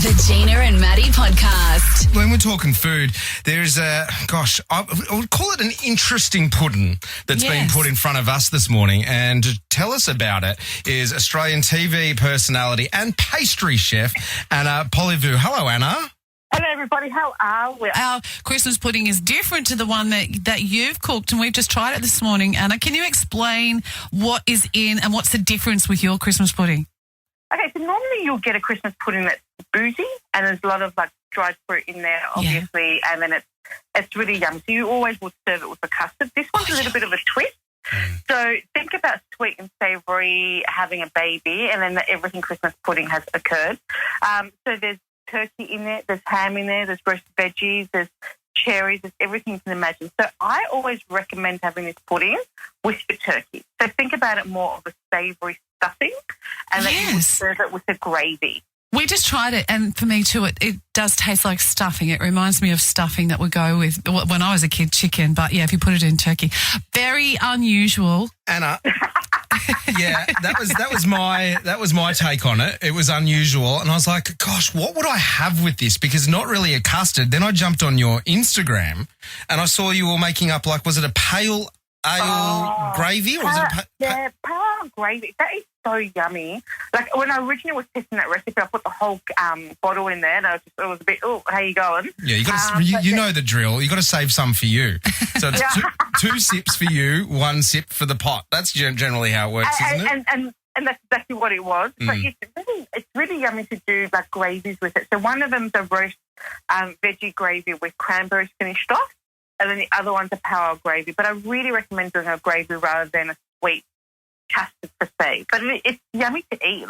The Gina and Maddie podcast. When we're talking food, there's I would call it an interesting pudding that's been put in front of us this morning. And to tell us about it is Australian TV personality and pastry chef, Anna Polivu. Hello, Anna. Hello, everybody. How are we? Our Christmas pudding is different to the one that you've cooked, and we've just tried it this morning. Anna, can you explain what is in and what's the difference with your Christmas pudding? Okay, so normally you'll get a Christmas pudding that's boozy, and there's a lot of dried fruit in there, obviously, and then it's really yummy. So you always will serve it with a custard. This one's a little bit of a twist. So think about sweet and savoury, having a baby, and then the everything Christmas pudding has occurred. So there's turkey in there, there's ham in there, there's roasted veggies, there's cherries, there's everything you can imagine. So I always recommend having this pudding with the turkey. So think about it more of a savoury stuffing, and then you would serve it with a gravy. We just tried it, and for me too, it does taste like stuffing. It reminds me of stuffing that would go with, when I was a kid, chicken. But yeah, if you put it in turkey. Very unusual. Anna, that was my take on it. It was unusual, and I was like, gosh, what would I have with this? Because not really a custard. Then I jumped on your Instagram, and I saw you were making up, was it a pale ale gravy? Or was it pale gravy. That is so yummy. When I originally was testing that recipe, I put the whole bottle in there, and it was a bit, how you going? Yeah, you know the drill. You got to save some for you. So it's two sips for you, one sip for the pot. That's generally how it works, isn't it? And that's exactly what it was. But it's really yummy to do gravies with it. So one of them's a roast veggie gravy with cranberries finished off, and then the other one's a power gravy. But I really recommend doing a gravy rather than a sweet custard per se. But it's yummy to eat.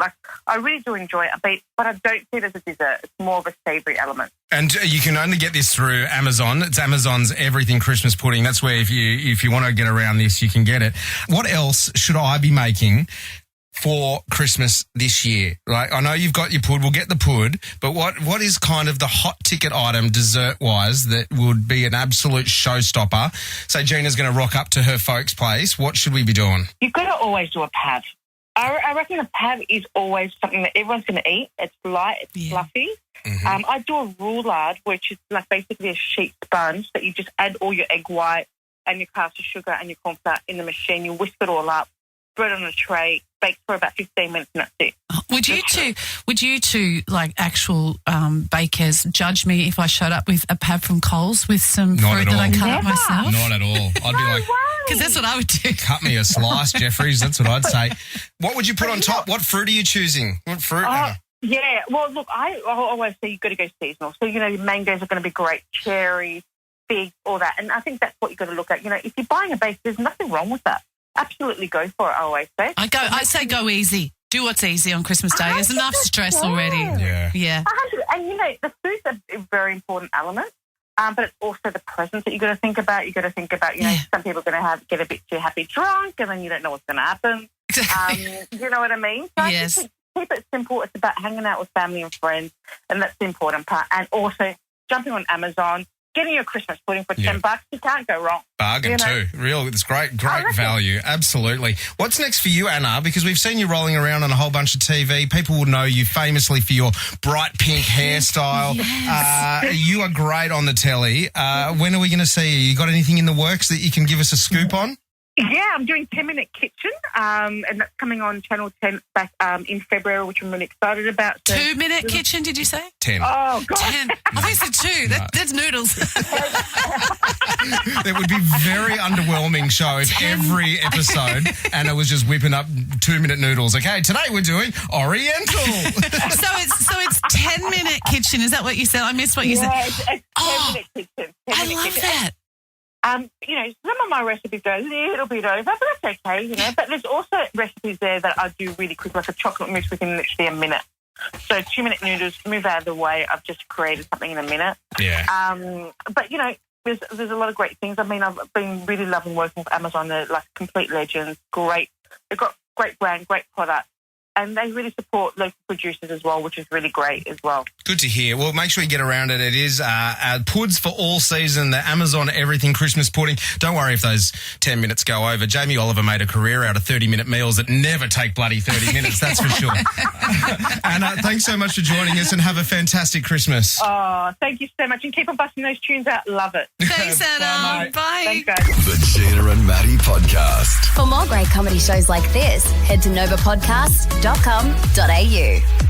I really do enjoy it, but I don't see it as a dessert. It's more of a savoury element. And you can only get this through Amazon. It's Amazon's Everything Christmas Pudding. That's where if you want to get around this, you can get it. What else should I be making for Christmas this year? I know you've got your pud. We'll get the pud. But what is kind of the hot ticket item dessert-wise that would be an absolute showstopper? Say Gina's going to rock up to her folks' place. What should we be doing? You've got to always do a pav. I reckon a pav is always something that everyone's going to eat. It's light. It's fluffy. Mm-hmm. I do a roulade, which is basically a sheet sponge that you just add all your egg white and your caster sugar and your corn flour in the machine. You whisk it all up, spread it on a tray, bake for about 15 minutes, and that's it. Would you two actual bakers judge me if I showed up with a pad from Coles with some fruit that I cut up myself? Not at all. I'd be like, because that's what I would do. Cut me a slice, Jeffries. That's what I'd say. What would you put on top? What fruit are you choosing? What fruit? Yeah, well, look, I always say you've got to go seasonal. So, mangoes are going to be great, cherries, figs, all that. And I think that's what you've got to look at. If you're buying a bake, there's nothing wrong with that. Absolutely go for it, I always say. I say go easy. Do what's easy on Christmas Day. There's enough stress already. Yeah. And, the food's a very important element, but it's also the presents that you've got to think about. You've got to think about, some people are going to get a bit too happy drunk, and then you don't know what's going to happen. You know what I mean? So yes. Keep it simple. It's about hanging out with family and friends, and that's the important part. And also jumping on Amazon, getting your Christmas pudding for $10, you can't go wrong. Bargain too. It's great value. Absolutely. What's next for you, Anna? Because we've seen you rolling around on a whole bunch of TV. People will know you famously for your bright pink hairstyle. Yes. You are great on the telly. When are we going to see you? You got anything in the works that you can give us a scoop on? Yeah, I'm doing 10 Minute Kitchen, and that's coming on Channel 10 back in February, which I'm really excited about. So 2 Minute Kitchen, did you say? 10. Oh, God. 10. I think it's 2. That's noodles. It would be a very underwhelming show if every episode Anna was just whipping up 2 minute noodles. Okay, today we're doing Oriental. So it's 10 Minute Kitchen. Is that what you said? I missed what you said. It's 10 Minute Kitchen. I love that. Some of my recipes go a little bit over, but that's okay, But there's also recipes there that I do really quick, like a chocolate mousse within literally a minute. So 2 minute noodles, move out of the way. I've just created something in a minute. Yeah. But, there's a lot of great things. I mean, I've been really loving working with Amazon. They're complete legends. Great. They've got great brand, great product. and they really support local producers as well, which is really great as well. Good to hear. Well, make sure you get around it. It is Puds for all season, the Amazon Everything Christmas pudding. Don't worry if those 10 minutes go over. Jamie Oliver made a career out of 30-minute meals that never take bloody 30 minutes, that's for sure. Anna, thanks so much for joining us and have a fantastic Christmas. Oh, thank you so much. And keep on busting those tunes out. Love it. Thanks, Anna. Bye. Thanks, guys. The Gina and Maddie Podcast. For more great comedy shows like this, head to novapodcast.com.au.